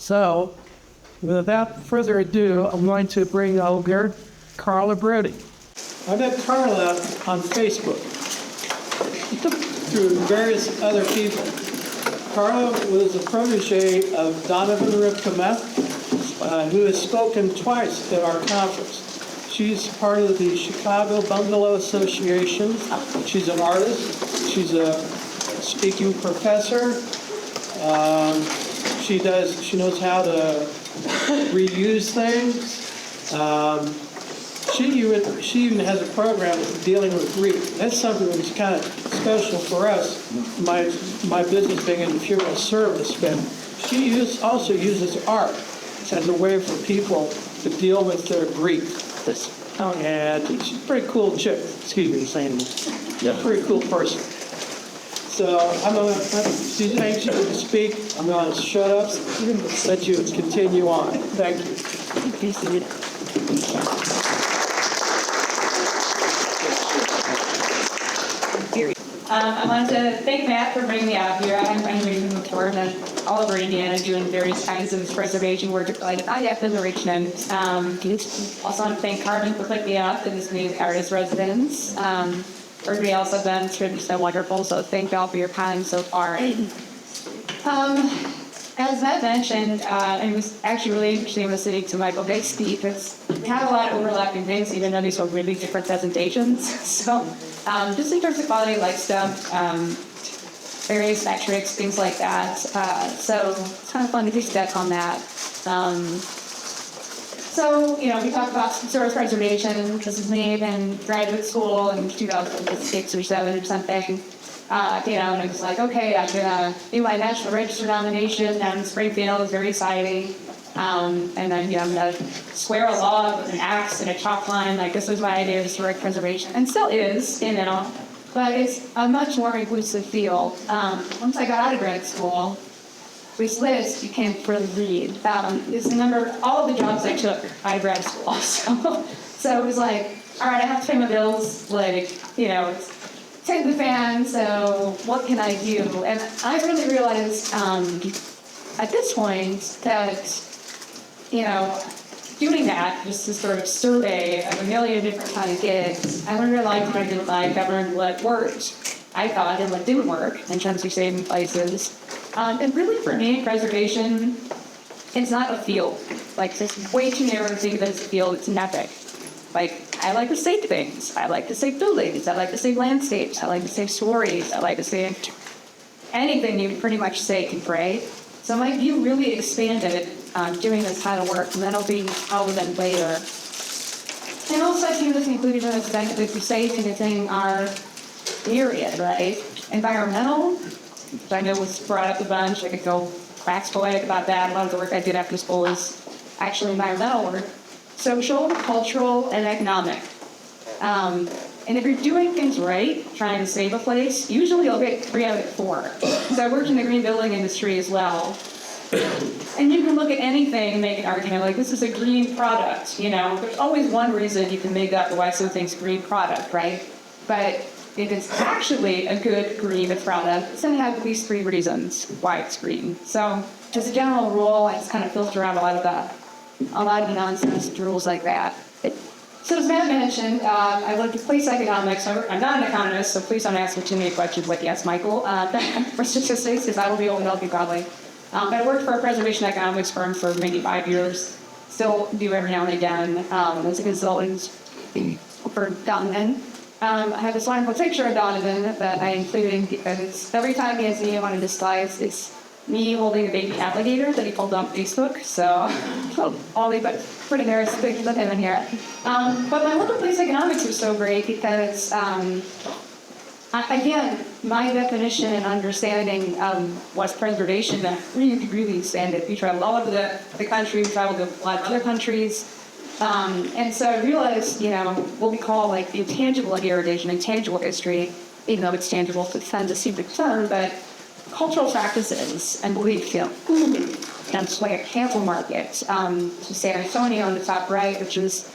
So, without further ado, I'm going to bring over Carla Bruni. I met Carla on Facebook through various other people. Carla was a protege of Donovan Ripkameth, who has spoken twice at our conference. She's part of the Chicago Bungalow Association. She's an artist. She's a speaking professor. She knows how to reuse things. She even has a program dealing with grief. That's something that's kind of special for us. My business being in the funeral service, but she also uses art as a way for people to deal with their grief. And she's a pretty cool chick. Excuse me, saying yeah, pretty cool person. So she's anxious to speak. I'm going to shut up, let you continue on. Thank you. I wanted to thank Matt for bringing me out here. I'm reading the report and all over Indiana doing various kinds of preservation work. I have been to Richmond. Also want to thank Carmen for putting me up in this new artist residence. Everybody else I've been through so wonderful, so thank y'all for your time so far. As Matt mentioned, it was actually really interesting listening to Michael Bay's speech because we had a lot of overlapping things, even though these were really different presentations. So just in terms of quality of life stuff, various metrics, things like that. So it's kind of fun to do step on that. So, we talked about source preservation. This is me in graduate school in 2006 or 7 or something. And I was like, okay, I'm going to do my National Register nomination down in Springfield. It was very exciting. And then, I'm going to square a log with an axe and a chalk line. Like, this was my idea of historic preservation. And still is, but it's a much more inclusive field. Once I got out of grad school, this list you can't really read. Is the number of all of the jobs I took out of grad school. So it was like, all right, I have to pay my bills. Like, it's take the fan. So what can I do? And I really realized at this point that doing that, just to sort of survey a million different kind of gigs, I learned what I liked, what I didn't like. I learned what worked, I thought, and what didn't work in terms of saving places. And really, for me, preservation, it's not a field. Like, it's way too narrow to think of it as a field. It's an epic. Like, I like to save things. I like to save buildings. I like to save landscapes. I like to save stories. I like to save anything you can pretty much say can pray. So my view really expanded doing this kind of work, and then I'll be relevant later. And also, I see this included in the fact that we say anything are myriad, right? Environmental, which I know was brought up a bunch. I could go wax poetic about that. A lot of the work I did after school is actually environmental work. Social, cultural, and economic. And if you're doing things right, trying to save a place, usually you'll get 3 out of 4. So I worked in the green building industry as well. And you can look at anything and make an argument like this is a green product. There's always one reason you can make up why something's a green product, right? But if it's actually a good green product, it's going to have at least 3 reasons why it's green. So as a general rule, I just kind of filter out a lot of the nonsense rules like that. So as Matt mentioned, I like to place economics. I'm not an economist, so please don't ask me too many questions like, yes, Michael, for statistics, because that'll be only help you godly. But I worked for a preservation economics firm for maybe 5 years. Still do every now and again as a consultant for Donovan. I have this wonderful picture of Donovan that I included because every time he has me on his slides, it's me holding a baby alligator that he pulled on Facebook. So, Ollie, but pretty embarrassed pictures of him in here. But my local place economics was so great because, again, my definition and understanding of what's preservation that really expanded. We traveled all over the country. We traveled to a lot of other countries. And so I realized, what we call like the intangible heritage and intangible history, even though it's tangible, it tends to seem to turn, but cultural practices and beliefs, and it's like a cancel market. To San Antonio on the top right, which is,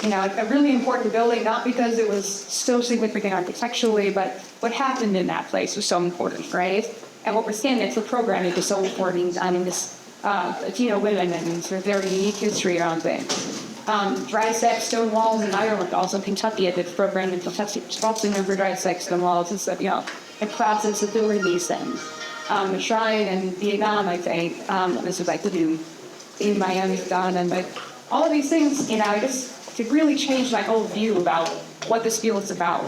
a really important building, not because it was so significant architecturally, but what happened in that place was so important, right? And what we're seeing is the programming is so important. I mean, this Latino women and sort of their unique history around things. Dry sack stone walls in Ireland, also in Kentucky. I did a program in Kentucky, sculpting over dry sack stone walls and stuff, the process of doing these things. The shrine in Vietnam, I think, this was like to do in Miami, done, and like all of these things, just to really change my whole view about what this field is about.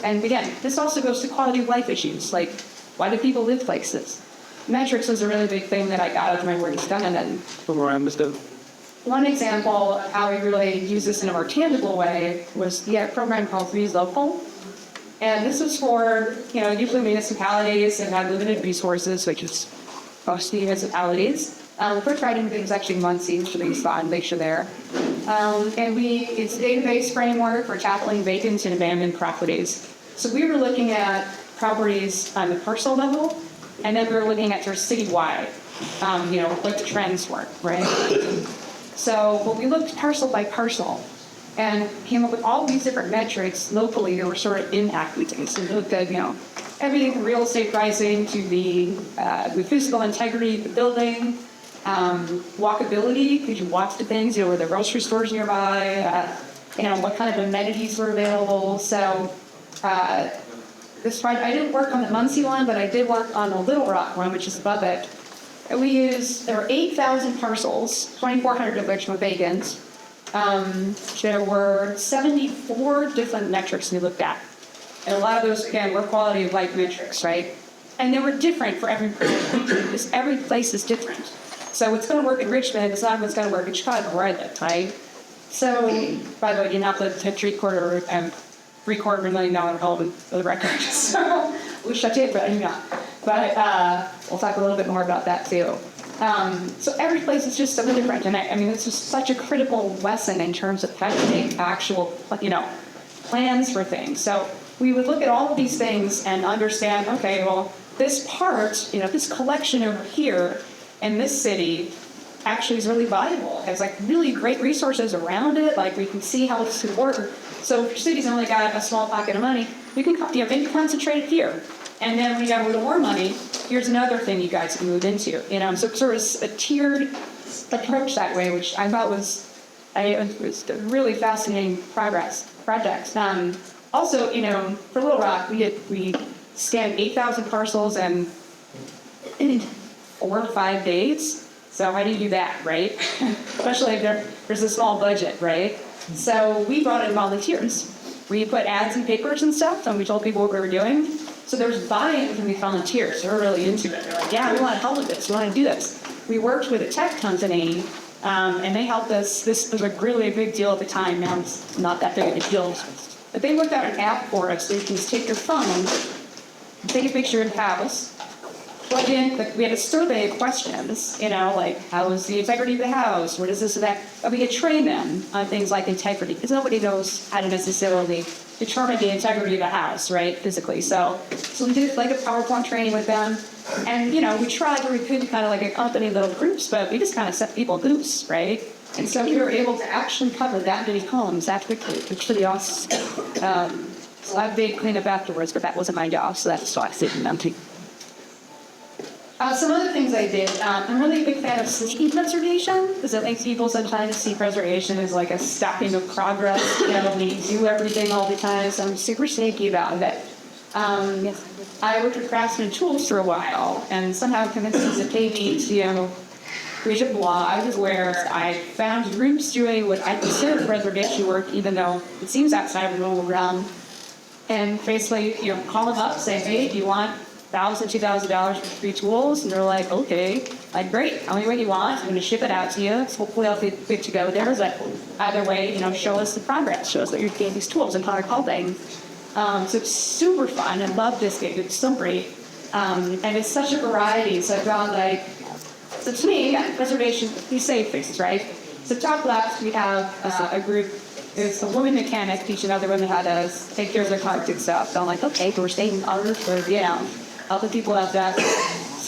And again, this also goes to quality of life issues, like why do people live places? Metrics was a really big thing that I got out of my work done, and one example of how we really use this in a more tangible way was a program called Re's Local. And this is for, usually municipalities and have limited resources, which is most municipalities. We're trying things actually Muncie, should be spot and make sure there. And it's a database framework for tackling vacant and abandoned properties. So we were looking at properties on the parcel level, and then we were looking at sort of citywide, what the trends were, right? So we looked parcel by parcel and came up with all these different metrics locally that were sort of impacting things. So we looked at, everything from real estate pricing to the physical integrity of the building, walkability, could you walk to things, were there grocery stores nearby, what kind of amenities were available. So this one, I didn't work on the Muncie one, but I did work on the Little Rock one, which is above it. There were 8,000 parcels, 2,400 of which were vacant. There were 74 different metrics we looked at. And a lot of those, again, were quality of life metrics, right? And they were different for every place. Every place is different. So what's going to work in Richmond is not what's going to work in Chicago, where I live, right? So, by the way, you're not the $750,000 home for the record. So, we shut it, but we'll talk a little bit more about that too. So every place is just something different, and it's just such a critical lesson in terms of how to make actual, plans for things. So we would look at all of these things and understand, okay, well, this part, this collection over here in this city actually is really valuable. It has really great resources around it. We can see how this could work. So if your city's only got a small pocket of money, we can maybe concentrate it here. And then when you got a little more money, here's another thing you guys can move into. So sort of a tiered approach that way, which I thought was a really fascinating project. Also, for Little Rock, we scanned 8,000 parcels in 4 or 5 days. So how do you do that, right? Especially if there's a small budget, right? So we brought in volunteers. We put ads in papers and stuff, and we told people what we were doing. So there was buy-in from these volunteers. They were really into it. They're like, yeah, we want to help with this. We want to do this. We worked with a tech company, and they helped us. This was a really big deal at the time. Now it's not that big of a deal. But they worked out an app for us. So you can take your phone, take a picture of the house, plug in. We had a survey of questions, how is the integrity of the house? What is this and that? But we could train them on things like integrity, because nobody knows how to necessarily determine the integrity of the house, right, physically. So we did a PowerPoint training with them, and we tried to recruit kind of accompany little groups, but we just kind of set people loose, right? And so we were able to actually cover that many homes that quickly, which was pretty awesome. So I had a big cleanup afterwards, but that wasn't my job, so that's why I sit in empty. Some other things I did, I'm really a big fan of sneaky preservation, because I think people sometimes see preservation as a stopping of progress. We do everything all the time, so I'm super sneaky about it. I worked with Craftsman Tools for a while, and somehow convinced them to pay me to create a blog where I found groups doing what I consider preservation work, even though it seems outside of the normal realm. And basically, call them up, say, hey, do you want $1,000, $2,000 for free tools? And they're like, okay, great. How many you want? I'm going to ship it out to you. So hopefully I'll be good to go there. But either way, show us the progress. Show us that you're getting these tools and how to call things. So it's super fun. I love this game. It's so great. And it's such a variety. So I found so to me, preservation, we save things, right? So top left, we have a group. It's a woman mechanic teaching other women how to take care of their connected stuff. So I'm like, okay, we're saving others for, other people have that.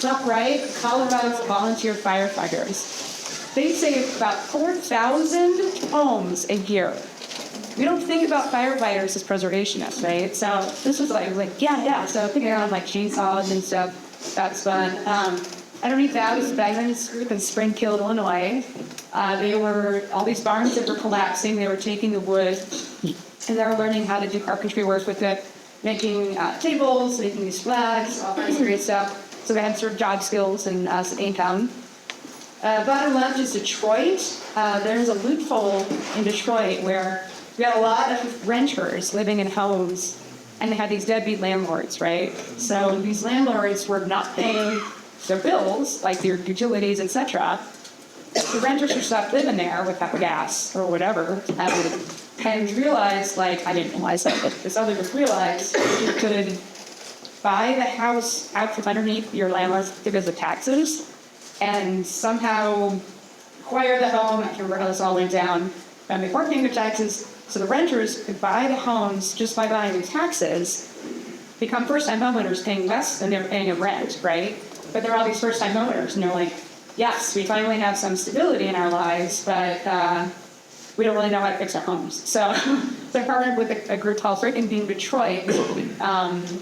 Top right, Colorado's volunteer firefighters. They save about 4,000 homes a year. We don't think about firefighters as preservationists, right? So this was yeah. So figuring out chainsaws and stuff, that's fun. underneath that was Bagman's group in Springfield, Illinois. All these barns that were collapsing, they were taking the wood and they were learning how to do carpentry work with it, making tables, making these flags, all kinds of great stuff. So they had sort of job skills in Town. Bottom left is Detroit. There's a loophole in Detroit where we had a lot of renters living in homes, and they had these deadbeat landlords, right? So these landlords were not paying their bills, like their utilities, etc. The renters would stop living there without gas or whatever, and realized, like, I didn't realize that, but this other group realized you could buy the house out from underneath your landlord's because of taxes, and somehow acquire the home. I can't remember how this all went down. And they weren't paying their taxes, so the renters could buy the homes just by buying the taxes, become first-time homeowners paying less than they're paying in rent, right? But they're all these first-time homeowners, and they're like, yes, we finally have some stability in our lives, but we don't really know how to fix our homes. So I partnered with a group called Freaking Beam Detroit,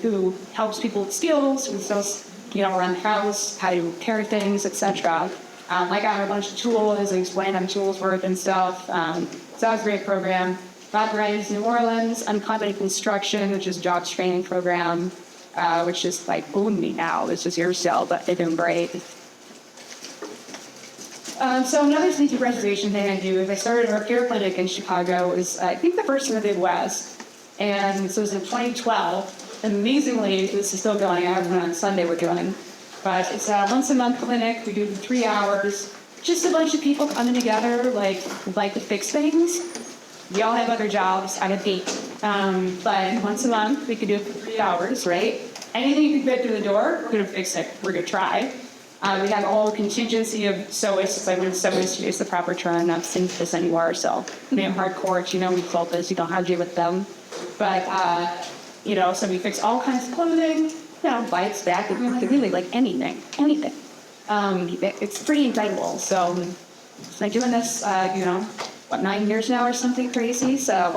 who helps people with skills, who knows, run the house, how to repair things, etc. I got a bunch of tools, I explained how tools work and stuff. So that was a great program. Bob Ryan's New Orleans, Uncommon Construction, which is a jobs training program, which is like boomed me now. It's just years still, but they're doing great. So another sneaky preservation thing I do is I started our care clinic in Chicago. It was, I think, the first in the Midwest. And so it was in 2012. Amazingly, this is still going. I have one on Sunday we're doing. But it's a once-a-month clinic. We do 3 hours. Just a bunch of people coming together, like to fix things. We all have other jobs. I have 8. But once a month, we could do it for 3 hours, right? Anything you can fit through the door, we're going to fix it. We're going to try. We have all contingency of sewists. I mean, sewist is the proper term. I'm not saying this anymore. So, name hardcore, we call this. You don't have to deal with them. But, so we fix all kinds of clothing. Bites back, really like anything. It's pretty incredible. So, I'm doing this, 9 years now or something crazy. So,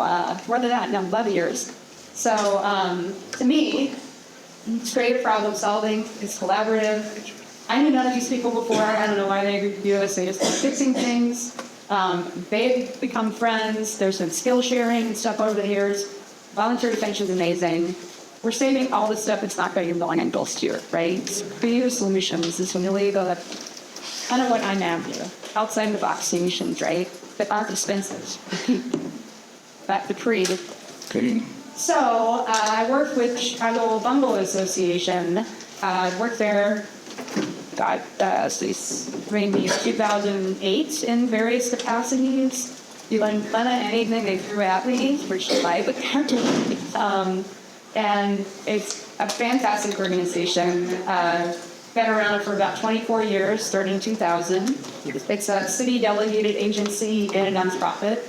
more than that, 11 years. So, to me, it's creative problem solving. It's collaborative. I knew none of these people before. I don't know why they agreed to do this. They just like fixing things. They've become friends. There's been skill sharing and stuff over the years. Volunteer retention is amazing. We're saving all this stuff that's not going to be long and goals here, right? Creative solutions is really the kind of what I'm after. Outside the box solutions, right? That aren't expensive. Back to creative. So I work with Chicago Bungalow Association. I worked there. Since 2008 in various capacities. Doing anything they threw at me, which I would have to. And it's a fantastic organization. Been around for about 24 years, started in 2000. It's a city-delegated agency and a nonprofit.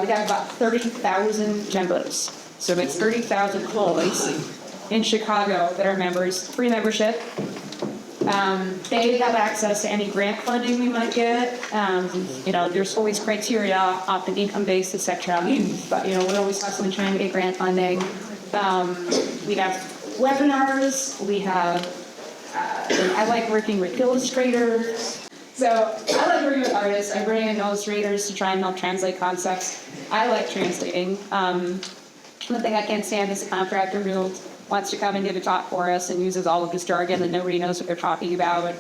We have about 30,000 members. So it's 30,000 employees in Chicago that are members, free membership. They have access to any grant funding we might get. There's always criteria, often income-based, etc. But, we're always constantly trying to get grant funding. We have webinars. We have, I like working with illustrators. So I like working with artists. I bring in illustrators to try and help translate concepts. I like translating. One thing I can't stand is a contractor who wants to come and give a talk for us and uses all of this jargon and nobody knows what they're talking about.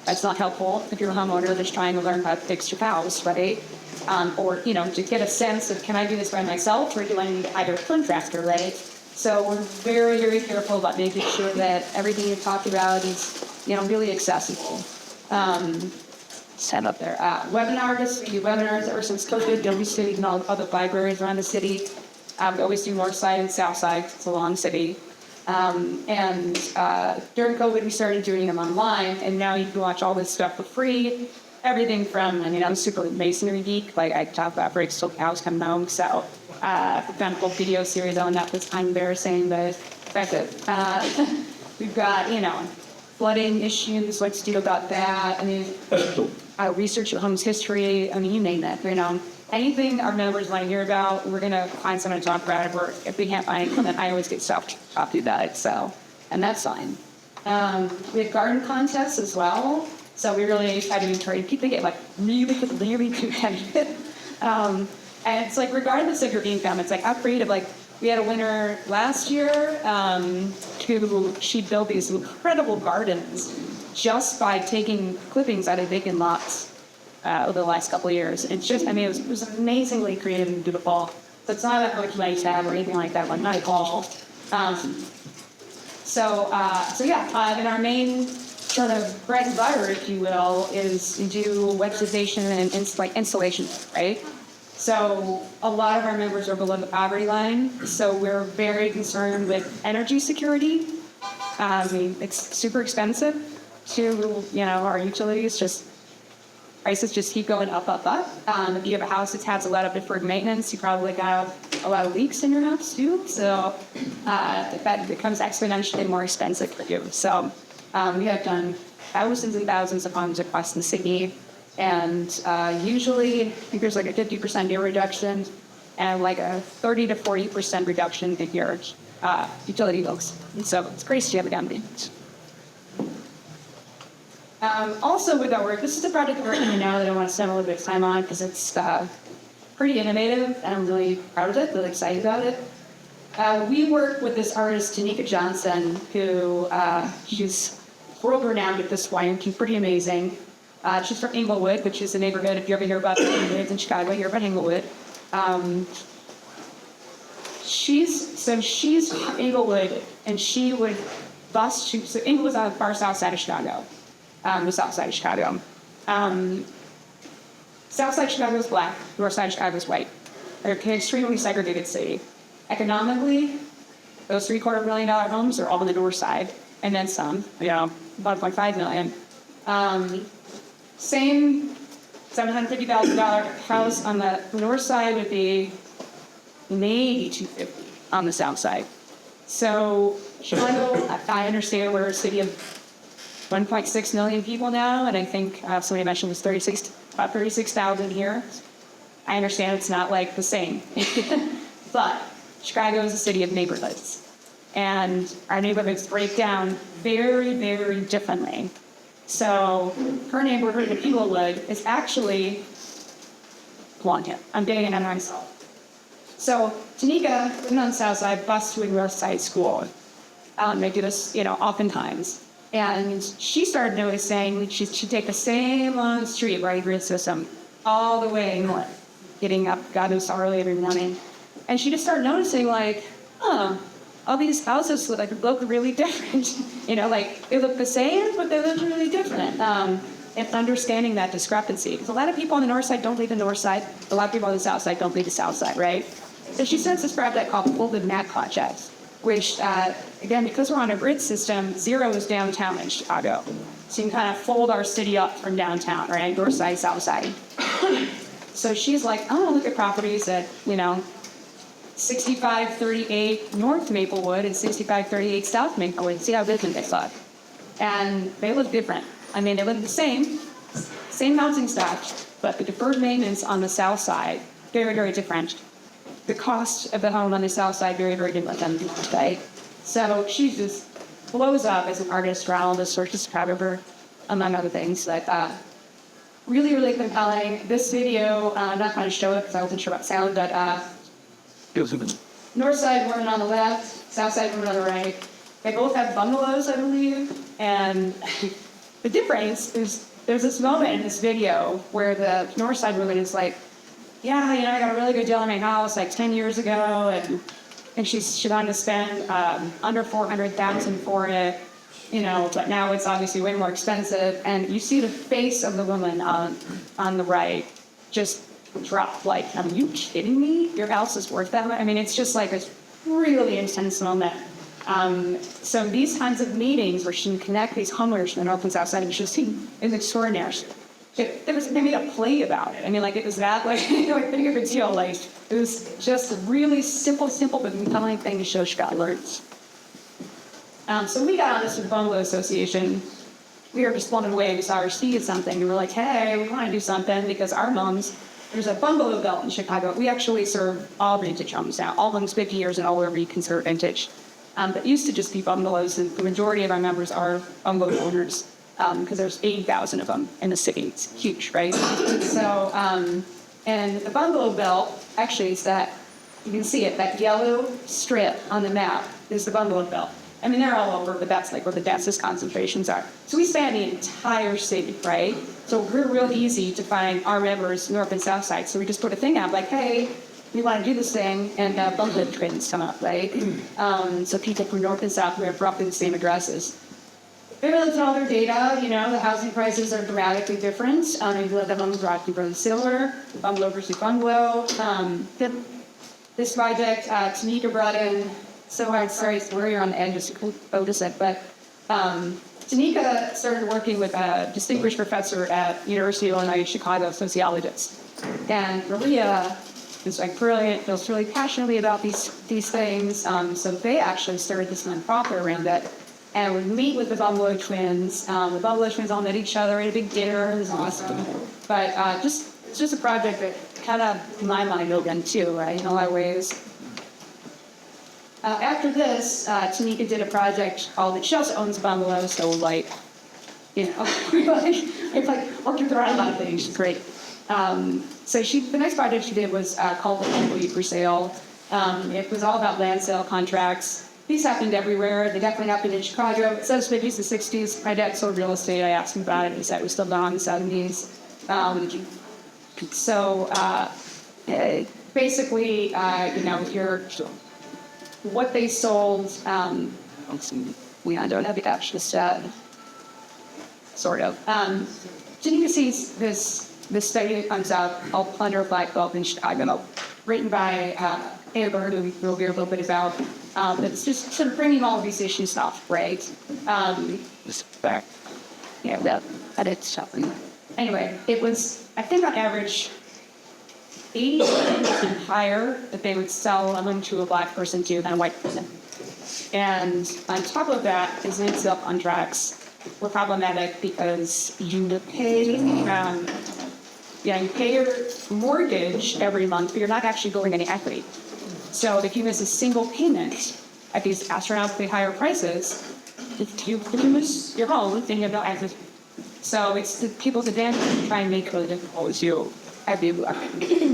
That's not helpful if you're a homeowner that's trying to learn how to fix your house, right? Or, to get a sense of, can I do this by myself or do I need either a contractor, right? So we're very, very careful about making sure that everything you talk about is, really accessible. Stand up there. Webinars, we do webinars ever since COVID, WCTV and all other libraries around the city. We always do north side and south side. It's a long city. And during COVID, we started doing them online, and now you can watch all this stuff for free. Everything from, I'm a super masonry geek. Like, I talk about bricks till cows come home. So, I've done a whole video series on that. That's kind of embarrassing, but that's it. We've got, flooding issues. What to do about that? Research your home's history. You name it. Anything our members want to hear about, we're going to find someone to talk about it. Or if we can't find anything, then I always get stuff to talk to about it. So, and that's fine. We had garden contests as well. So we really tried to encourage people to get like really too attention. And it's like, regardless of your income, it's like how creative. Like, we had a winner last year she built these incredible gardens just by taking clippings out of vacant lots over the last couple of years. It's just, I mean, it was amazingly creative and beautiful. So it's not that much money tab or anything like that, like not at all. And our main sort of bread and butter, if you will, is do websitization and installation, right? So a lot of our members are below the poverty line, so we're very concerned with energy security. I mean, it's super expensive to, our utilities prices just keep going up. If you have a house that has a lot of deferred maintenance, you probably got a lot of leaks in your house too. So that becomes exponentially more expensive for you. So we have done thousands and thousands of homes across the city. And usually, I think there's like a 50% year reduction and like a 30 to 40% reduction in your utility bills. And so it's crazy to have a down payment. Also with our work, this is a project we're working on now that I want to spend a little bit of time on because it's pretty innovative and I'm really proud of it, really excited about it. We work with this artist, Tanika Johnson, who she's world-renowned at this point. She's pretty amazing. She's from Inglewood, which is a neighborhood, if you ever hear about the neighborhoods in Chicago, you hear about Inglewood. She's from Inglewood, and she would so Inglewood's on the far south side of Chicago, the south side of Chicago. South side of Chicago is black, north side of Chicago is white. They're an extremely segregated city. Economically, those $750 million homes are all on the north side, and then some, about $1.5 million. Same $750,000 house on the north side would be maybe $250 on the south side. So Chicago, I understand we're a city of 1.6 million people now, and I think somebody mentioned was about 36,000 here. I understand it's not like the same, but Chicago is a city of neighborhoods, and our neighborhoods break down very, very differently. So her neighborhood of Inglewood is actually Longhill. I'm getting it on myself. So Tanika, living on the south side, bused to a north side school. They do this, oftentimes. And she started noticing she'd take the same long street right grid system all the way north, getting up God knows how early every morning. And she just started noticing, all these houses look really different. They look the same, but they look really different. And understanding that discrepancy. Because a lot of people on the north side don't leave the north side. A lot of people on the south side don't leave the south side, right? So she starts this project called Folded Map Project, which, again, because we're on a grid system, zero is downtown in Chicago. So you can kind of fold our city up from downtown, right? North side, south side. So she's like, I want to look at properties at, 6538 North Maplewood and 6538 South Maplewood and see how different they look. And they look different. I mean, they look the same housing stock, but the deferred maintenance on the south side, very, very different. The cost of the home on the south side, very, very different than the north side. So she just blows up as an artist around all this sort of photographer, among other things. Really, really compelling. This video, I'm not going to show it because I wasn't sure about sound, but north side woman on the left, south side woman on the right. They both have bungalows, I believe. And the difference is there's this moment in this video where the north side woman is like, yeah, I got a really good deal on my house 10 years ago, and she's going to spend under $400,000 for it, but now it's obviously way more expensive. And you see the face of the woman on the right just drop. Are you kidding me? Your house is worth that much? I mean, it's just this really intense moment. So these kinds of meetings where she can connect these homeowners from the north and south side, which is extraordinary. They made a play about it. I mean, it was that, big of a deal. It was just a really simple but compelling thing to show Chicagoans. So we got on this with the Bungalow Association. We were just blown away. We saw her see something. And we were like, hey, we want to do something because our moms, there's a bungalow belt in Chicago. We actually serve all vintage homes now. All homes 50 years and all wherever you consider vintage. that used to just be bungalows, and the majority of our members are bungalow owners, because there's 80,000 of them in the city. It's huge, right? So, and the bungalow belt actually is that, you can see it, that yellow strip on the map is the bungalow belt. I mean, they're all over, but that's like where the densest concentrations are. So we span the entire city, right? So we're real easy to find our members north and south side. So we just put a thing out like, hey, we want to do this thing, and bungalow twins come up, right? So people from north and south, we have roughly the same addresses. We looked at all their data, the housing prices are dramatically different. If you look at them, Rocky Brothers Silver, bungalow versus bungalow. This project, Tanika brought in, so I'm sorry, we're on the edge of notice it, but Tanika started working with a distinguished professor at University of Illinois, Chicago, sociologist. And Maria is like brilliant, feels really passionately about these things. So they actually started this nonprofit around it. And would meet with the bungalow twins. The bungalow twins all met each other at a big dinner. It was awesome. But it's just a project that kind of my mind opened too, right? In a lot of ways. After this, Tanika did a project called, she also owns bungalows, so like, it's like working around a lot of things. She's great. So the next project she did was called the Equity for Sale. It was all about land sale contracts. These happened everywhere. They definitely happened in Chicago. It says 50s to 60s. My dad sold real estate. I asked him about it. He said it was still done in the 70s. Basically, what they sold, we don't have the actual stat, sort of. Tanika sees this study that comes out called Plunder Black Belt in Chicago, written by Amber, who we'll hear a little bit about. It's just sort of bringing all of these issues up, right? That it's something. Anyway, it was, I think on average, 80% higher that they would sell them to a black person to than a white person. And on top of that, his land sale contracts were problematic because you pay your mortgage every month, but you're not actually building any equity. So if you miss a single payment at these astronomically higher prices, if you lose your home, then you have no access. So it's the people's advantage to try and make it really difficult as you have to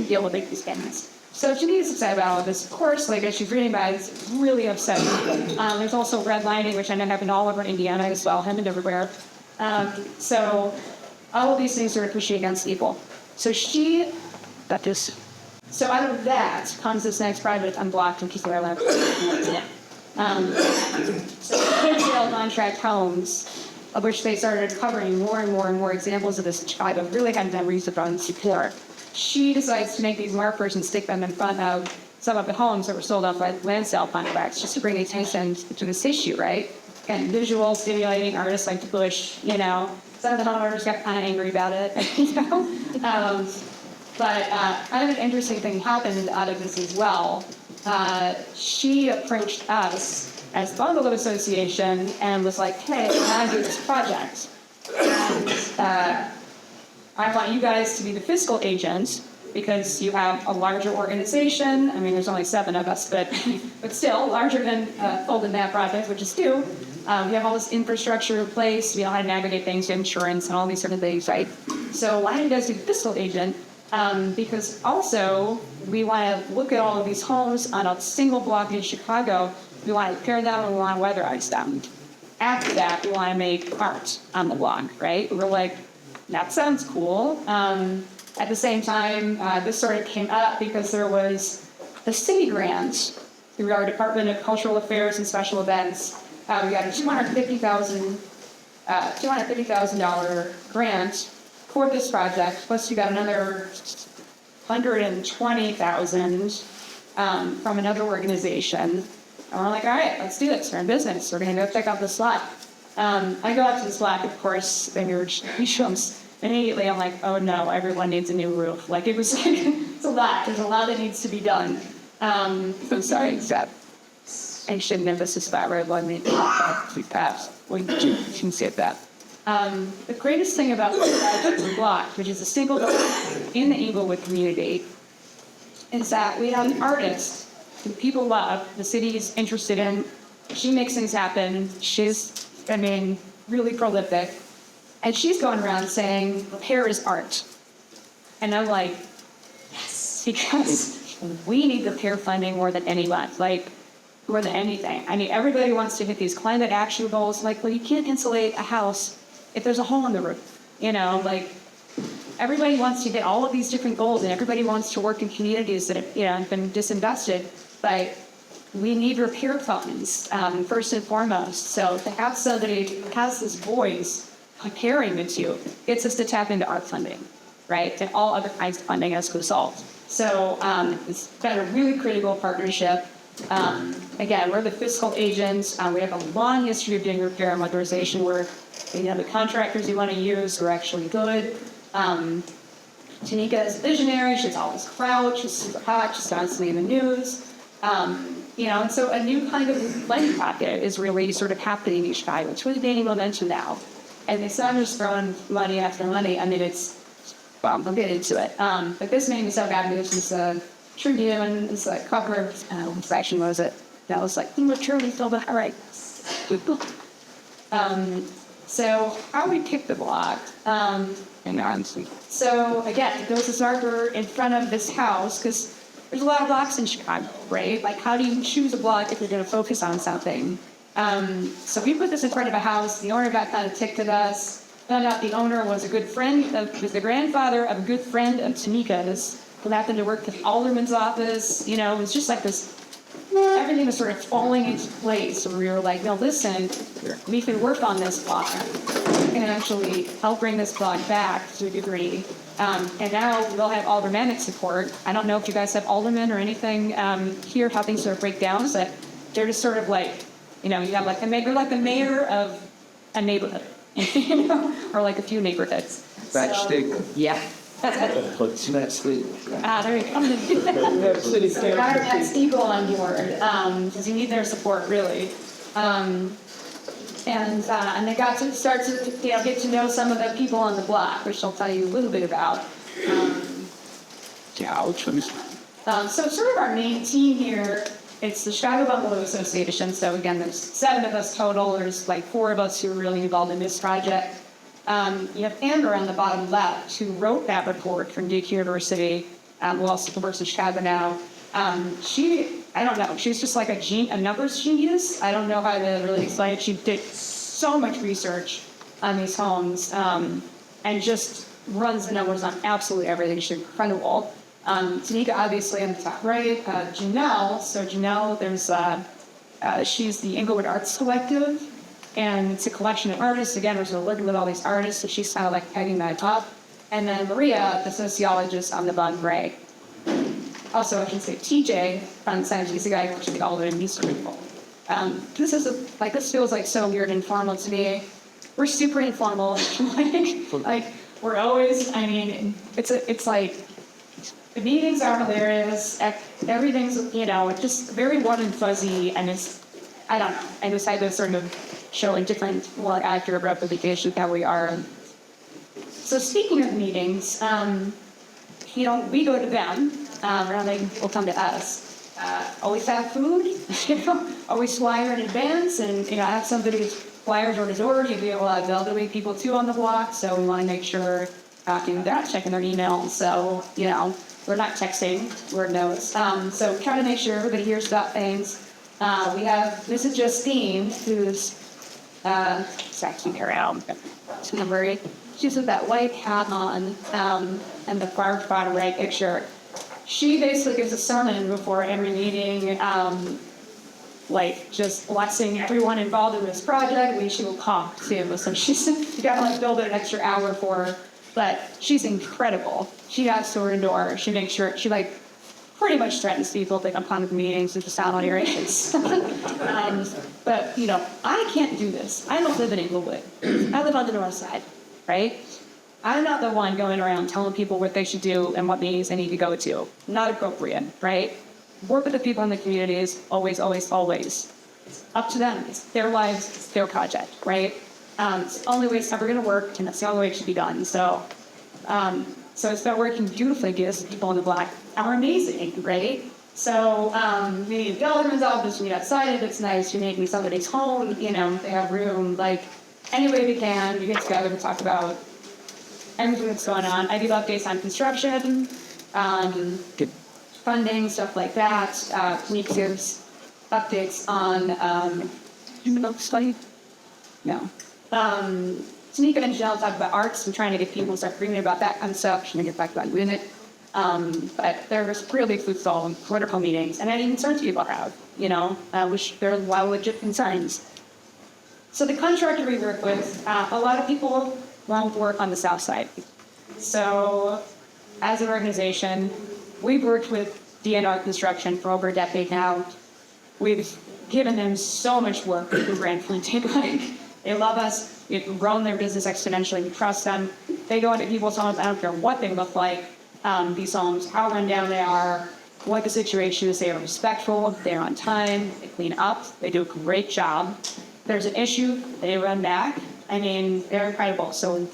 deal with these payments. So Janina's upset about all of this. Of course, like as she's reading about it, it's really upsetting. There's also redlining, which I know happened all over Indiana as well, happened everywhere. So all of these things are pushed against people. So she got this. So out of that comes this next project, Unblocked, and Keith Airline. So sale contract homes, of which they started covering more and more examples of this in Chicago, really had done research on support. She decides to make these markers and stick them in front of some of the homes that were sold off by land sale contracts, just to bring attention to this issue, right? And visual, stimulating artists like to push, some of the homeowners got kind of angry about it, But kind of an interesting thing happened out of this as well. She approached us as the Bungalow Association and was like, hey, I do this project. And I want you guys to be the fiscal agent because you have a larger organization. I mean, there's only 7 of us, but still larger than Fold and Map Project, which is 2. We have all this infrastructure in place. We know how to navigate things, insurance, and all these sort of things, right? So why don't you guys do the fiscal agent? Because also we want to look at all of these homes on a single block in Chicago. We want to repair them and we want to weatherize them. After that, we want to make art on the block, right? We're like, that sounds cool. At the same time, this sort of came up because there was a city grant through our Department of Cultural Affairs and Special Events. We got a $250,000 grant for this project. Plus, we got another $120,000 from another organization. And we're like, all right, let's do this. We're in business. We're going to go check out this lot. I go out to this lot, of course, and immediately I'm like, oh no, everyone needs a new roof. Like it was, it's a lot. There's a lot that needs to be done. I'm sorry, Zeb. I shouldn't have this about right one minute. We passed. We can say that. The greatest thing about the block, which is a single block in the Inglewood community, is that we have an artist who people love, the city is interested in, She makes things happen. She's, really prolific. And she's going around saying, repair is art. And I'm like, yes, because we need repair funding more than anyone, more than anything. Everybody wants to hit these climate action goals. Well, you can't insulate a house if there's a hole in the roof. Everybody wants to hit all of these different goals, and everybody wants to work in communities that have been disinvested. But we need repair funds, first and foremost. So to have somebody who has this voice comparing the two gets us to tap into art funding, right? And all other kinds of funding as a result. So it's been a really critical partnership. Again, we're the fiscal agents. We have a long history of doing repair and modernization work. The contractors you want to use are actually good. Tanika is a visionary. She's always crouched. She's super hot. She's constantly in the news. And so a new kind of money pocket is really sort of happening in Chicago. It's really gaining momentum now. And it's not just throwing money after money. We'll get into it. But this made me so happy. This is a Tribune. It's a cover. What section was it? That was maturity filled with, all right. So how we pick the block. So again, it goes to Zarker in front of this house because there's a lot of blocks in Chicago, right? How do you choose a block if you're going to focus on something? So we put this in front of a house. The owner got kind of ticked at us. Found out the owner was a good friend, was the grandfather of a good friend of Tanika's, who happened to work at the alderman's office. It was just this. Everything was sort of falling into place. So we were like, no, listen, we can work on this block. We can actually help bring this block back to a degree. And now we'll have aldermanic support. I don't know if you guys have aldermen or anything here helping sort of break down, but they're just sort of you have the mayor of a neighborhood, or a few neighborhoods. Yeah. Let's not sleep. There you go. We have city Got our next eagle on board, because you need their support, really. And they got to start to get to know some of the people on the block, which I'll tell you a little bit about. So sort of our main team here, it's the Chicago Bungalow Association. So again, there's 7 of us total. There's 4 of us who are really involved in this project. You have Amber on the bottom left, who wrote that report from Duke University, who also works in Chicago now. I don't know, she's just a numbers genius. I don't know how to really explain it. She did so much research on these homes, and just runs the numbers on absolutely everything. She's incredible. Tanika, obviously, on the top right. Janelle, she's the Inglewood Arts Collective. And it's a collection of artists. Again, we're sort of working with all these artists, so she's kind of pegging that up. And then Maria, the sociologist on the bottom right. Also, I should say TJ from San Jose, the guy who works with all the music people. This feels so weird and informal to me. We're super informal. We're always, the meetings are hilarious. Everything's, it's just very warm and fuzzy, and I don't know. I just had this sort of showing different, more accurate representation of how we are. So speaking of meetings, we go to them, and they will come to us. Always have food, always flyer in advance, and have somebody who's flyers or door. You do a lot of elderly people too on the block, so we want to make sure they're not checking their emails. So we're not texting, word notes. So try to make sure everybody hears about things. We have Mrs. Justine, who's actually around. She's with that white hat on, and the far bottom right picture. She basically gives a sermon before every meeting, just blessing everyone involved in this project. She will talk too, so you gotta build it an extra hour for her. But she's incredible. She has door to door. She makes sure she pretty much threatens people to come to the meetings and just sound on irritations. But I can't do this. I don't live in Inglewood. I live on the north side, right? I'm not the one going around telling people what they should do and what meetings they need to go to. Not appropriate, right? Work with the people in the communities, always, always, always. It's up to them. It's their lives, it's their project, right? It's the only way it's ever going to work, and that's the only way it should be done. So it's been working beautifully because the people on the block are amazing, right? So, we need the alderman's office, we need outside if it's nice, you make me somebody's home, you know, they have room, like, any way we can, we get together to talk about everything that's going on. I give updates on construction, funding, stuff like that. Week gives updates on, study? No. Tanika and Janelle talk about arts. I'm trying to get people to start reading about that kind of stuff. I'm trying to get back to doing it. But there's really fruitful and wonderful meetings, and any concerns people have, you know, which there are a lot of legit concerns. So the contractor we work with, a lot of people want to work on the south side. So as an organization, we've worked with DNR Construction for over a decade now. We've given them so much work with Grand Flintine. Like, they love us. We've grown their business exponentially. We trust them. They go into people's homes. I don't care what they look like. These homes, how run down they are, what the situation is. They are respectful. They're on time. They clean up. They do a great job. If there's an issue, they run back. I mean, they're incredible. So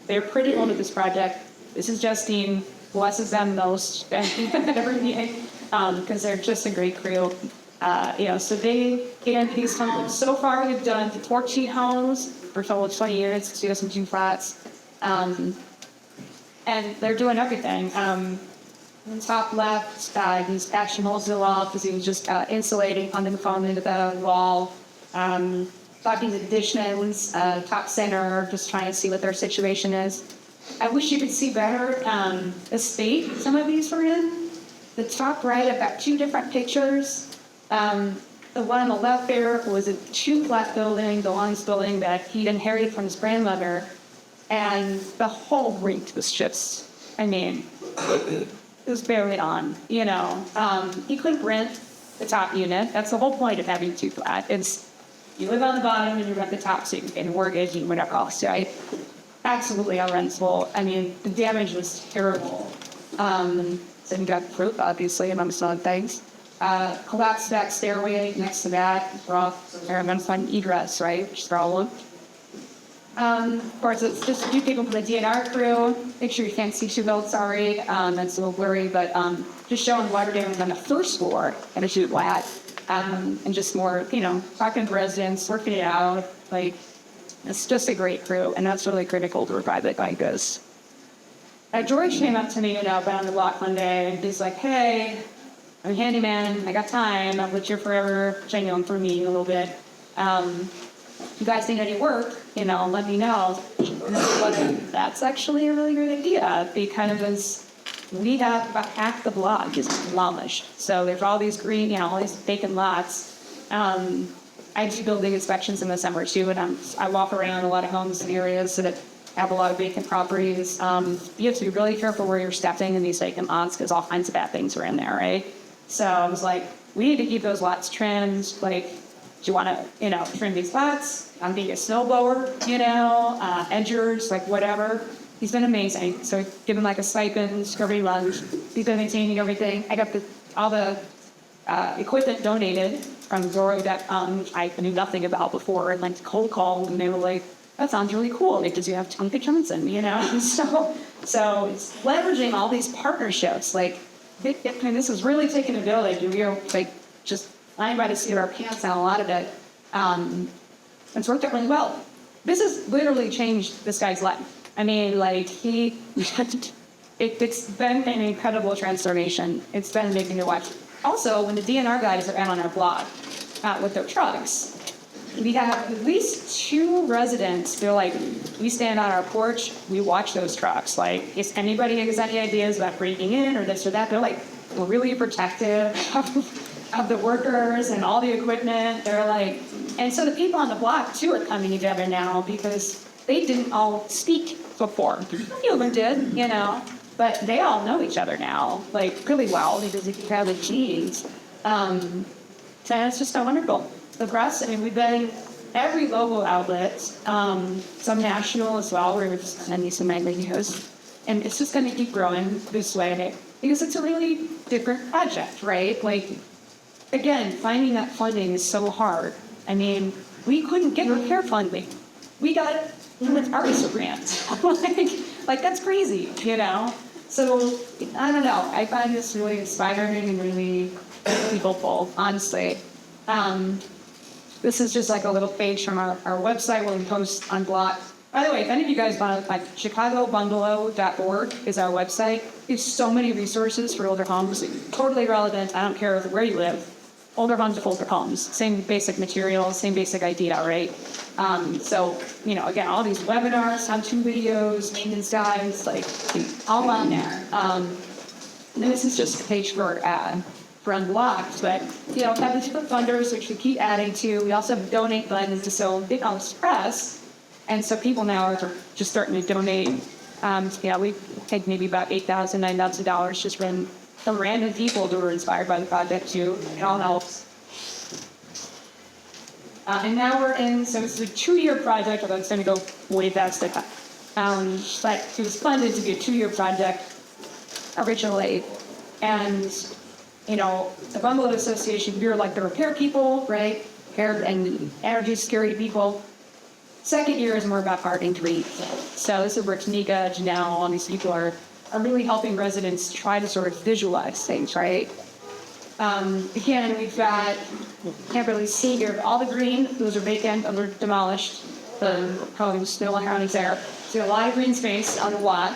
they're pretty old at this project. This is Justine. Blesses them most every meeting because they're just a great crew. You know, so they get into these homes. So far, we've done 14 homes for a total of 20 units, 2 flats. And they're doing everything. On the top left, he's patching holes in the wall because he was just insulating on the phone into the wall. Talking to additions, top center, just trying to see what their situation is. I wish you could see better the state some of these were in. The top right, I've got 2 different pictures. The one on the left there was a 2-flat building, the longest building that he'd inherited from his grandmother. And the whole rate was just, I mean, it was barely on, you know. He couldn't rent the top unit. That's the whole point of having 2-flat. It's, you live on the bottom and you rent the top so you can pay the mortgage and whatever else, right? Absolutely unrentable. I mean, the damage was terrible. So you got proof, obviously, amongst other things. Collapsed back stairway next to that. We're off there. I'm going to find egress, right? Which is a problem. Of course, it's just a few people from the DNR crew. Make sure you can't see too well, sorry. That's a little blurry, but just showing water damage on the first floor and a shoot flat. And just more, you know, talking to residents, working it out. Like, it's just a great crew, and that's really critical to a project like this. George came up to me, you know, down the block one day, and he's like, hey, I'm a handyman, I got time, I've lived here forever, which I know for me a little bit. You guys need any work, you know, let me know. But that's actually a really great idea, because we have about half the block is demolished. So there's all these green, you know, all these vacant lots. I do building inspections in the summer too, and I walk around a lot of homes in areas that have a lot of vacant properties. You have to be really careful where you're stepping in these vacant lots because all kinds of bad things are in there, right? So I was like, we need to keep those lots trimmed. Like, do you want to, you know, trim these lots? I'm being a snow blower, you know, edgers, like whatever. He's been amazing. So I give him like a stipend every month. He's been maintaining everything. I got all the equipment donated from Zoro that I knew nothing about before, and like cold call, and they were like, that sounds really cool because you have Tonka Johnson, you know? So it's leveraging all these partnerships. Like, and this is really taking a village. We are like just flying by the seat of our pants on a lot of it. It's worked out really well. This has literally changed this guy's life. I mean, like it's been an incredible transformation. It's been amazing to watch. Also, when the DNR guys are out on our block with their trucks, we have at least 2 residents. They're like, we stand on our porch, we watch those trucks. Like, if anybody has any ideas about breaking in or this or that, they're like, we're really protective of the workers and all the equipment. They're like, and so the people on the block too are coming together now because they didn't all speak before. A few of them did, you know. But they all know each other now, like, really well, because if you have the genes. And it's just so wonderful. The press, I mean, we've been in every local outlet, some national as well, where we're just sending some magazines. And it's just going to keep growing this way, because it's a really different project, right? Like, again, finding that funding is so hard. I mean, we couldn't get repair funding. We got it with artist grants. like, that's crazy, you know? So, I don't know, I find this really inspiring and really really hopeful, honestly. This is just like a little page from our website where we post on blog. By the way, if any of you guys want to, like, ChicagoBungalow.org is our website. There's so many resources for older homes, totally relevant. I don't care where you live. Older homes are older homes. Same basic materials, same basic idea, right? So, again, all these webinars, how-to videos, maintenance guides, like, all on there. And this is just a page for Unblocked, but, have these funders, which we keep adding to. We also have donate buttons, so big on press. And so people now are just starting to donate. We take maybe about $8,000, $9,000 just from some random people who were inspired by the project too. It all helps. And now we're in, so it's a 2-year project, although it's going to go way faster. But it was funded to be a 2-year project originally. And, the Bungalow Association, we were like the repair people, right? Repair and energy security people. Second year is more about art and create. So this is where Tanika, Janelle, all these people are really helping residents try to sort of visualize things, right? Again, we've got, can't really see here, all the green, those are vacant, those are demolished. The homes, no counties there. So a lot of green space on the lot.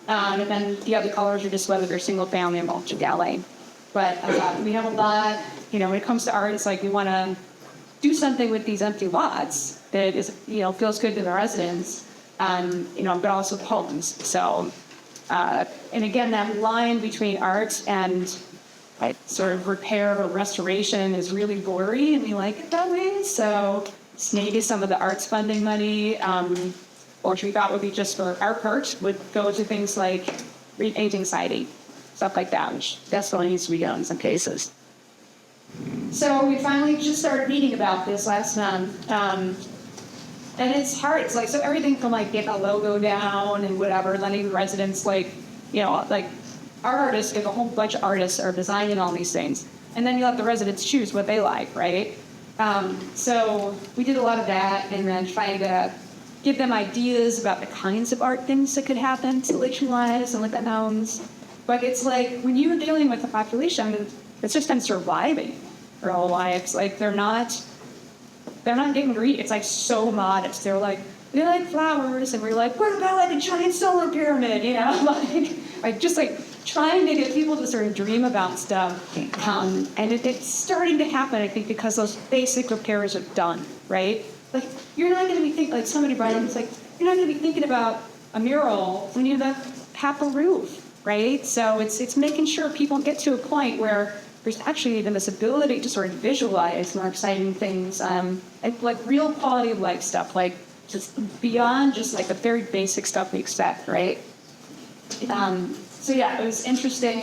And then the other colors are just whether they're single family or multi-family. But we have a lot, when it comes to art, it's like we want to do something with these empty lots that is, feels good to the residents, but also homes. So, and again, that line between art and sort of repair or restoration is really blurry, and we like it that way. So maybe some of the arts funding money, which we thought would be just for our part, would go to things like repainting siding, stuff like that, which definitely needs to be done in some cases. So we finally just started meeting about this last month. And it's hard. It's like, so everything from like getting a logo down and whatever, letting residents like our artists, like a whole bunch of artists are designing all these things. And then you let the residents choose what they like, right? So we did a lot of that, and then trying to give them ideas about the kinds of art things that could happen, installation-wise and with the homes. But it's like, when you're dealing with the population, it's just them surviving their whole lives. Like, they're not getting greedy. It's like so modest. They're like, we like flowers, and we're like, what about like a giant solar pyramid, like just like trying to get people to sort of dream about stuff. And it's starting to happen, I think, because those basic repairs are done, right? Like, you're not going to be thinking, like somebody brought up, it's like, you're not going to be thinking about a mural when you have half a roof, right? So it's making sure people get to a point where there's actually even this ability to sort of visualize more exciting things, and like real quality of life stuff, like just beyond just like the very basic stuff we expect, right? So yeah, it was interesting.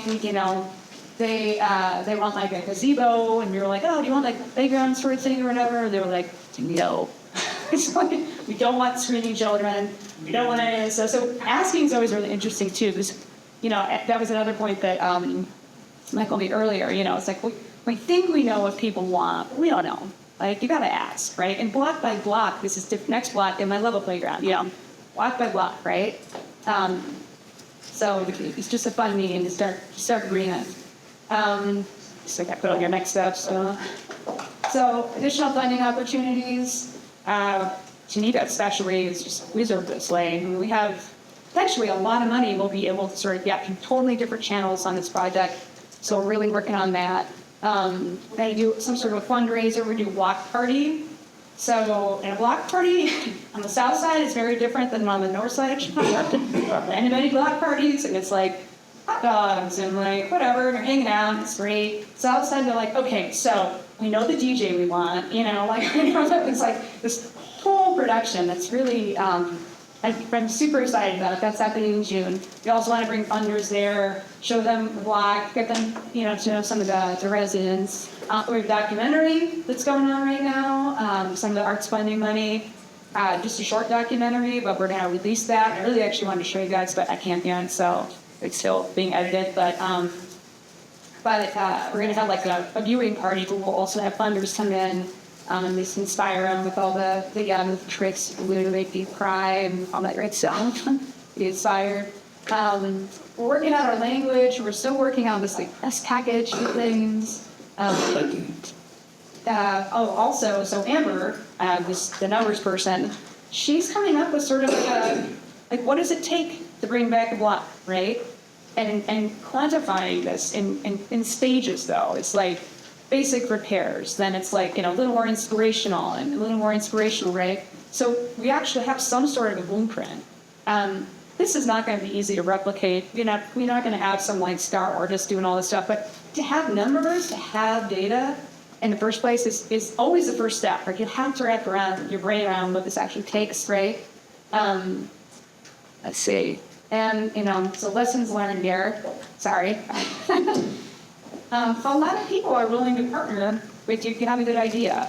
They want like a gazebo, and we were like, oh, do you want like a playground sort of thing or whatever? They were like, no. It's like, we don't want screaming children. We don't want any of this. So asking is always really interesting too, because that was another point that Michael made earlier. It's like we think we know what people want, but we don't know. Like, you gotta ask, right? And block by block, this is the next block in my level playground. Block by block, right? So it's just a fun meeting to start agreeing. So I put on your next steps. So additional funding opportunities. Tanika especially is just wizard this way. We have actually a lot of money. We'll be able to sort of get totally different channels on this project. So we're really working on that. They do some sort of a fundraiser. We do a block party. So in a block party on the south side is very different than on the north side of Chicago. And many block parties, and it's like hot dogs and like whatever, and you're hanging out, it's great. South side, they're like, okay, so we know the DJ we want, it's like this whole production that's really, I'm super excited about it. That's happening in June. We also want to bring funders there, show them the block, get them, to know some of the residents. We have a documentary that's going on right now, some of the arts funding money, just a short documentary, but we're going to release that. I really actually wanted to show you guys, but I can't yet, so it's still being edited. But we're going to have like a viewing party, but we'll also have funders come in. Just inspire them with all the tricks to make you cry and all that great stuff. Be inspired. We're working on our language. We're still working on this like test package things. Also, so Amber, the numbers person, she's coming up with sort of like what does it take to bring back a block, right? And quantifying this in stages, though. It's like basic repairs, then it's like, a little more inspirational, and a little more inspirational, right? So we actually have some sort of a blueprint. This is not going to be easy to replicate. We're not going to have some like star artist doing all this stuff, but to have numbers, to have data in the first place is always the first step. Like you have to wrap your brain around what this actually takes, right? Let's see. And, so lessons learned here. Sorry. A lot of people are willing to partner with you if you have a good idea.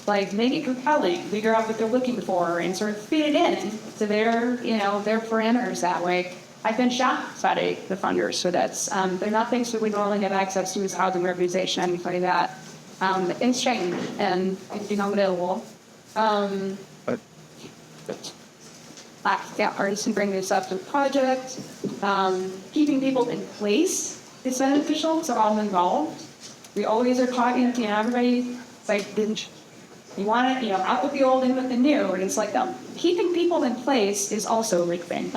Like, make it compelling, figure out what they're looking for, and sort of feed it in to their parameters that way. I've been shocked by the funders for this. They're not things that we normally have access to as housing urbanization, anything like that. It's changed, and it's become available. Artists can bring this up to the project. Keeping people in place is beneficial, so all involved. We always are talking to everybody. It's like, you want it, out with the old, in with the new. And it's like, keeping people in place is also a big thing.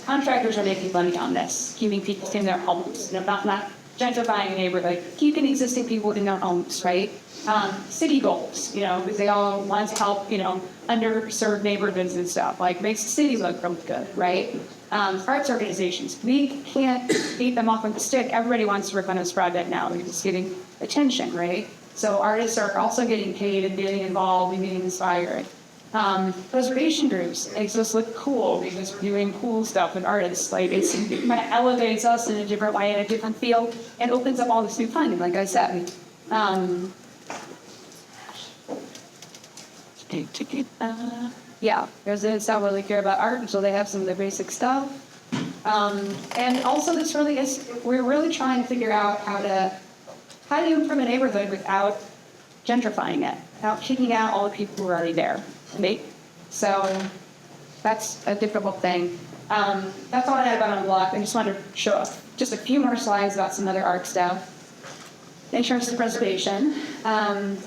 Contractors are making money on this, keeping people in their homes, not gentrifying a neighborhood, keeping existing people in their homes, right? City goals, because they all want to help, underserved neighborhoods and stuff, like makes the city look really good, right? Arts organizations, we can't beat them off with the stick. Everybody wants to work on this project now because it's getting attention, right? So artists are also getting paid and getting involved and getting inspired. Preservation groups makes us look cool because we're doing cool stuff with artists. Like it kind of elevates us in a different way, in a different field, and opens up all this new funding, like I said. Residents don't really care about art until they have some of the basic stuff. And also this really is, we're really trying to figure out how do you improve a neighborhood without gentrifying it, without kicking out all the people who are already there, right? So that's a difficult thing. That's all I had about on the block. I just wanted to show just a few more slides about some other art stuff. In terms of preservation,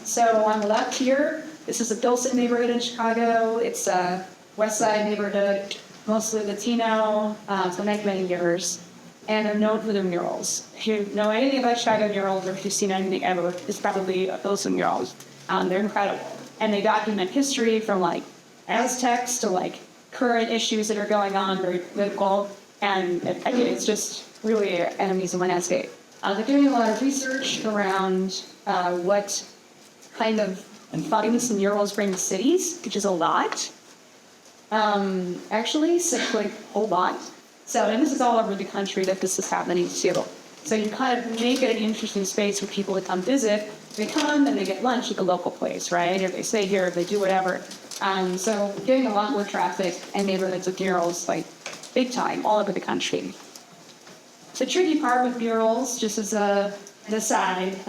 so on the left here, this is a Pilsen neighborhood in Chicago. It's a West Side neighborhood, mostly Latino, for many years. And they're known for their murals. If you know anything about Chicago murals, or if you've seen anything ever, it's probably Pilsen murals. They're incredible. And they document history from like Aztecs to like current issues that are going on, very political. And it's just really an amazing landscape. They're doing a lot of research around what kind of funds and murals bring to cities, which is a lot. Actually, like a whole lot. So, and this is all over the country that this is happening too. So you kind of make it an interesting space for people to come visit. They come and they get lunch at the local place, right? Or they stay here, or they do whatever. So getting a lot more traffic and neighborhoods with murals, like big time, all over the country. The tricky part with murals, just as an aside,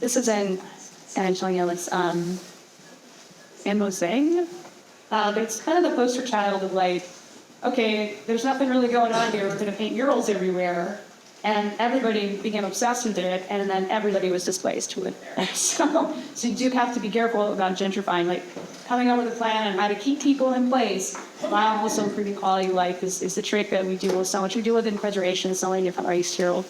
this is in San Antonio, it's in Mosaic. It's kind of the poster child of like, okay, there's nothing really going on here. We're going to paint murals everywhere. And everybody became obsessed with it, and then everybody was displaced to it. So you do have to be careful about gentrifying. Like, coming up with a plan on how to keep people in place while also improving quality of life is the trick that we do with so much. We do within preservation, so many different ways here.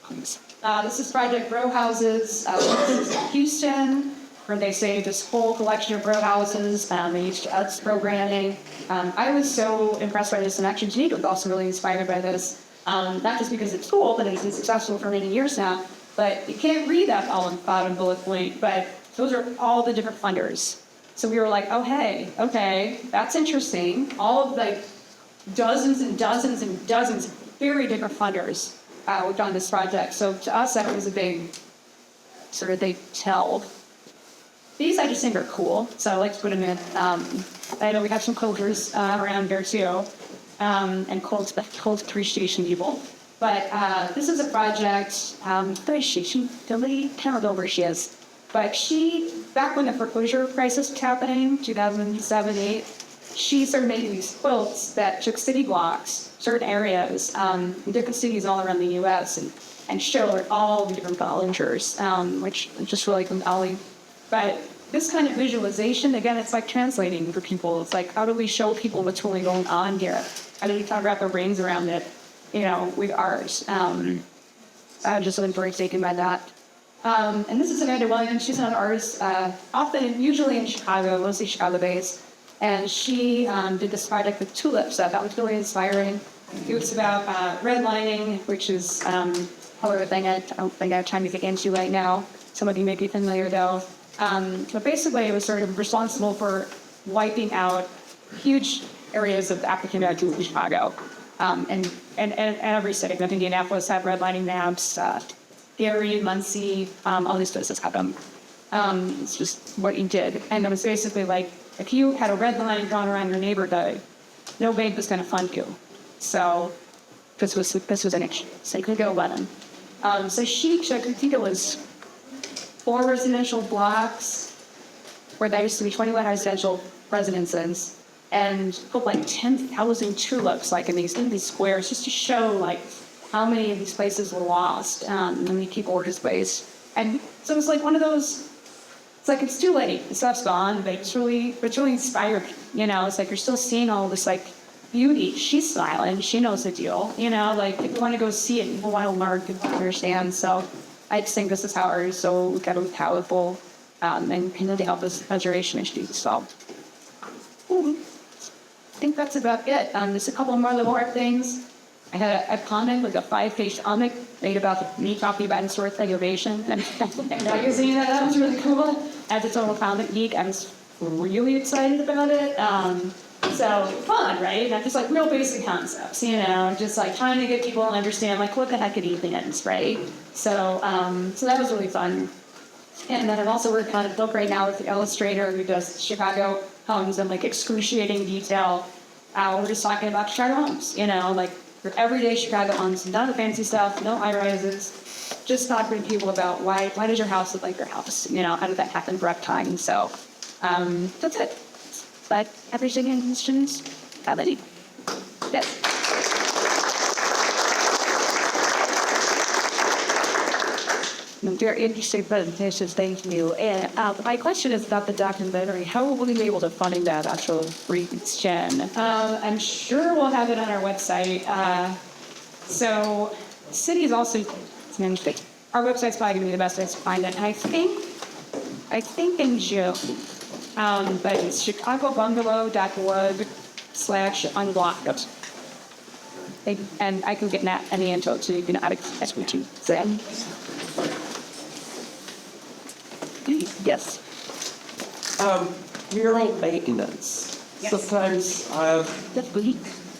This is Project Row Houses. This is in Houston, where they saved this whole collection of row houses. They used us programming. I was so impressed by this, and actually Jake was also really inspired by this. Not just because it's cool, but it's been successful for many years now. But you can't read that all in the bottom bullet point, but those are all the different funders. So we were like, oh, hey, okay, that's interesting. All of like dozens and dozens and dozens of very different funders worked on this project. So to us, that was a big sort of they tell. These I just think are cool, so I like to put them in. I know we have some cultures around here too, and cult appreciation people. But this is a project, she totally can't know where she is. But she, back when the foreclosure crisis was happening, 2007-8, she started making these quilts that took city blocks, certain areas, in different cities all around the U.S. and and show like all the different volunteers, which is just really compelling. But this kind of visualization, again, it's like translating for people. It's like, how do we show people what's really going on here? How do we kind of wrap our brains around it, with ours? I've just been very taken by that. And this is Amanda Williams. She's an artist, usually in Chicago, mostly Chicago-based. And she did this project with tulips that was really inspiring. It was about redlining, which is another thing I don't think I have time to get into right now. Some of you may be familiar, though. But basically, it was sort of responsible for wiping out huge areas of African Americans in Chicago. And every city, like Indianapolis had redlining maps, Gary, Muncie, all these places have them. It's just what you did. And it was basically like, if you had a red line drawn around your neighborhood, no bank was going to fund you. So this was an issue. So you could go let them. So she took, I think it was 4 residential blocks where there used to be 21 residential residences, and put like 10,000 tulips like in these squares just to show like how many of these places were lost, how many people were displaced. And so it was like one of those, it's like it's too late, the stuff's gone, but it's really inspiring, it's like you're still seeing all this like beauty. She's smiling, she knows the deal, like people want to go see it, people want to learn, people want to understand. So I just think this is how art is so incredibly powerful, and to help us preservation issues. So I think that's about it. There's a couple more things. I had a comic, like a 5-page comic made about the me talking about historic segregation. And magazine, that was really cool. As a total comic geek, I was really excited about it. So fun, right? Not just like real basic concepts, just like trying to get people to understand like what the heck it even is, right? So that was really fun. And then I'm also working on a book right now with the illustrator who does Chicago homes in like excruciating detail. We're just talking about Chicago homes, like your everyday Chicago homes, none of the fancy stuff, no high rises, just talking to people about why does your house look like your house? How did that happen for uptime? So that's it. But everything in questions? How many? Yes. Very interesting presentation, thank you. And my question is about the documentary. How will we be able to fund that actual region? I'm sure we'll have it on our website. So, the city is also, our website's probably going to be the best place to find it. I think in June, but it's chicagobungalow.org/unblocked. And I can get any info so you can add expertise. Yes. Mural maintenance. Yes. Sometimes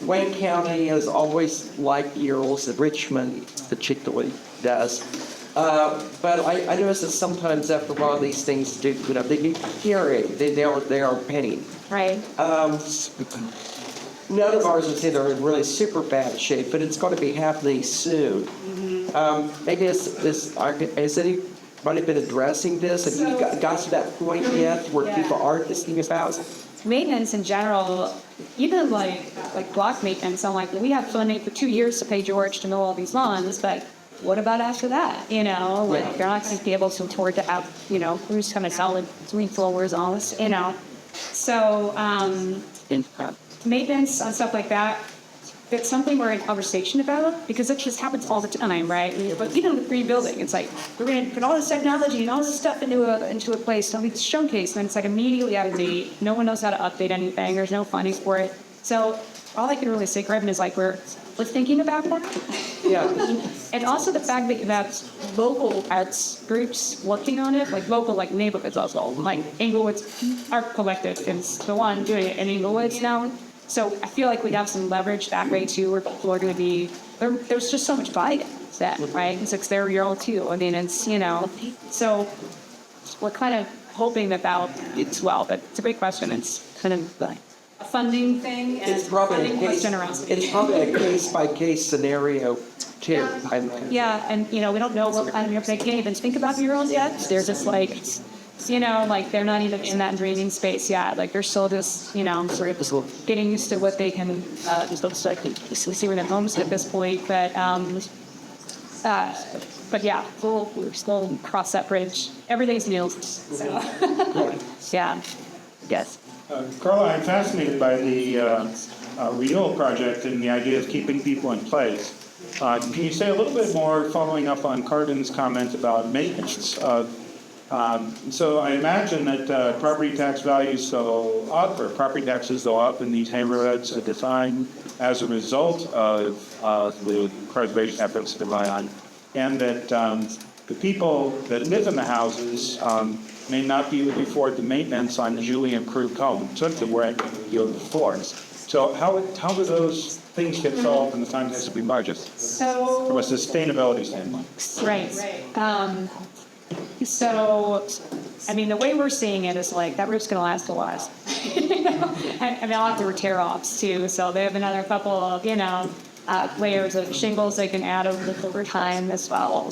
Wayne County has always liked murals, and Richmond particularly does. But I notice that sometimes after a while these things do, they need curing. They are painting. Right. None of ours is either in really super bad shape, but it's going to be happening soon. Maybe has anybody been addressing this? Have you got to that point yet where people are thinking about maintenance in general? Even like block maintenance. I'm like, we have funding for 2 years to pay George to mow all these lawns, but what about after that? You're not going to be able to afford to have, who's going to sell it 3 floors on us, So, maintenance on stuff like that, it's something we're in conversation about because it just happens all the time, right? But even with rebuilding, it's like we're going to put all this technology and all this stuff into a place, so it's showcased, and it's like immediately out of date. No one knows how to update anything. There's no funding for it. So all I can really say, Grevin, is like we're thinking about that. Yeah. And also the fact that you have local arts groups working on it, like local, like neighborhoods also. Like Inglewood's Art Collective is the one doing it in Inglewood now. So I feel like we have some leverage that way too, where people are going to be, there's just so much buy-in to that, right? It's their mural too. I mean, it's, so we're kind of hoping that it's well, but it's a great question. It's kind of like a funding thing. And it's probably a case-by-case scenario too. Yeah, and we don't know what kind of, they can't even think about murals yet. They're just like, they're not even in that dreaming space yet. Like they're still just, sort of getting used to what they can, see with their homes at this point. But But yeah, we're still cross that bridge. Everything's new. So, yeah. Yes. Carla, I'm fascinated by the renewal project and the idea of keeping people in place. Can you say a little bit more, following up on Carden's comment about maintenance? So I imagine that property tax values go up, or property taxes go up in these neighborhoods at the time as a result of the preservation efforts that rely on, and that the people that live in the houses may not be able to afford the maintenance on newly improved homes, such that we're yield floors. So how do those things get solved in the context of the budget So, from a sustainability standpoint? right. So, I mean, the way we're seeing it is like that roof's going to last a while. I mean, I'll have to tear offs too. So they have another couple of, layers of shingles they can add over time as well.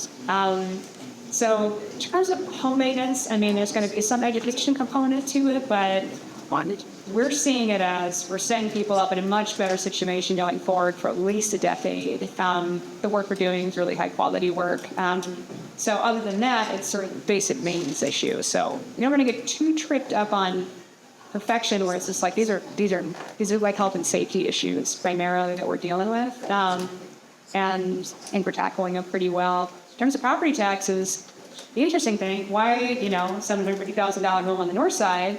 So in terms of home maintenance, I mean, there's going to be some education component to it, but we're seeing it as we're setting people up in a much better situation going forward for at least a decade. The work we're doing is really high quality work. So other than that, it's sort of basic maintenance issues. So you're not going to get too tripped up on perfection, where it's just like these are like health and safety issues primarily that we're dealing with, and we're tackling them pretty well. In terms of property taxes, the interesting thing, why $750,000 home on the north side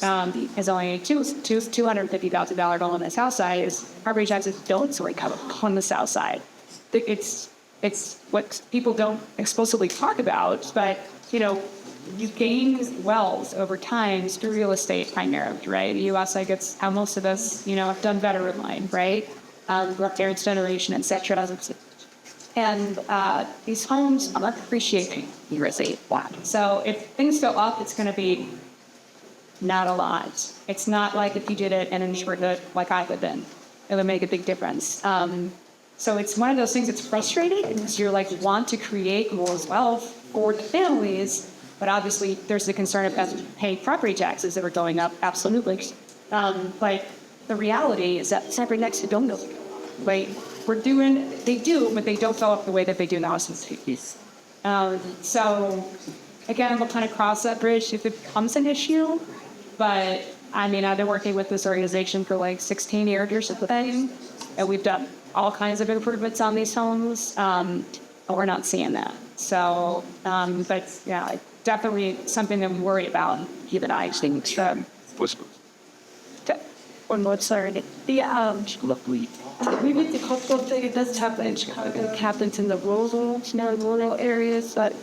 is only $250,000 home on the south side is property taxes don't sort of cover on the south side. It's what people don't explicitly talk about, but you gain wealth over time through real estate primarily, right? The U.S., like it's how most of us, have done better in life, right? Parents' generation, etc. And these homes are appreciating real estate. So if things go up, it's going to be not a lot. It's not like if you did it in a neighborhood like I live in, it would make a big difference. So it's one of those things that's frustrating because you're like want to create more wealth for the families, but obviously there's the concern of paying property taxes that are going up. Absolutely. But the reality is that separate next to don't know. Right? They do, but they don't go up the way that they do now since the 50s. So again, we'll kind of cross that bridge if it becomes an issue. But I mean, I've been working with this organization for like 16 years at the thing, and we've done all kinds of improvements on these homes, and we're not seeing that. So, but yeah, definitely something that we worry about. Even I think. One more, sorry. We with the coastal thing, it does happen in Chicago. It happens in the rural areas, but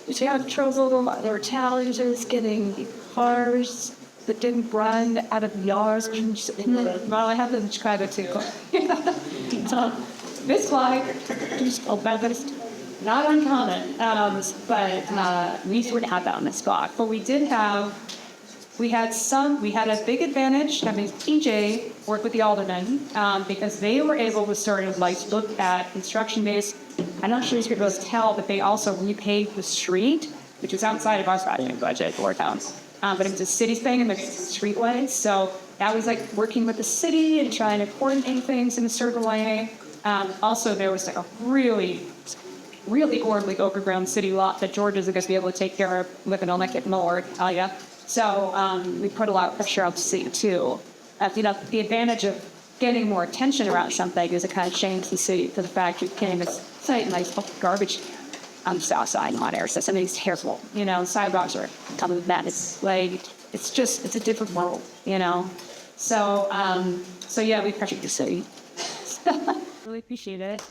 you have trouble. There were challenges getting cars that didn't run out of the yards. Well, I have them in Chicago too. So this slide, not uncommon, but we sort of have that on the spot. But we had a big advantage. I mean, TJ worked with the aldermen because they were able to sort of like look at construction-based. I'm not sure if you're able to tell, but they also repaved the street, which was outside of our project budget or towns. But it was a city thing and the streetlights. So that was like working with the city and trying to coordinate things in a certain way. Also, there was like a really horribly overgrown city lot that George isn't going to be able to take care of with an electric mower, I'll tell you. So we put a lot of pressure on the city too. The advantage of getting more attention around something is it kind of changed the city to the fact you can't even say nice garbage on the south side on air. So something's terrible. Sidewalks are coming with that. It's like it's a different world. So yeah, we pressured the city. Really appreciate it.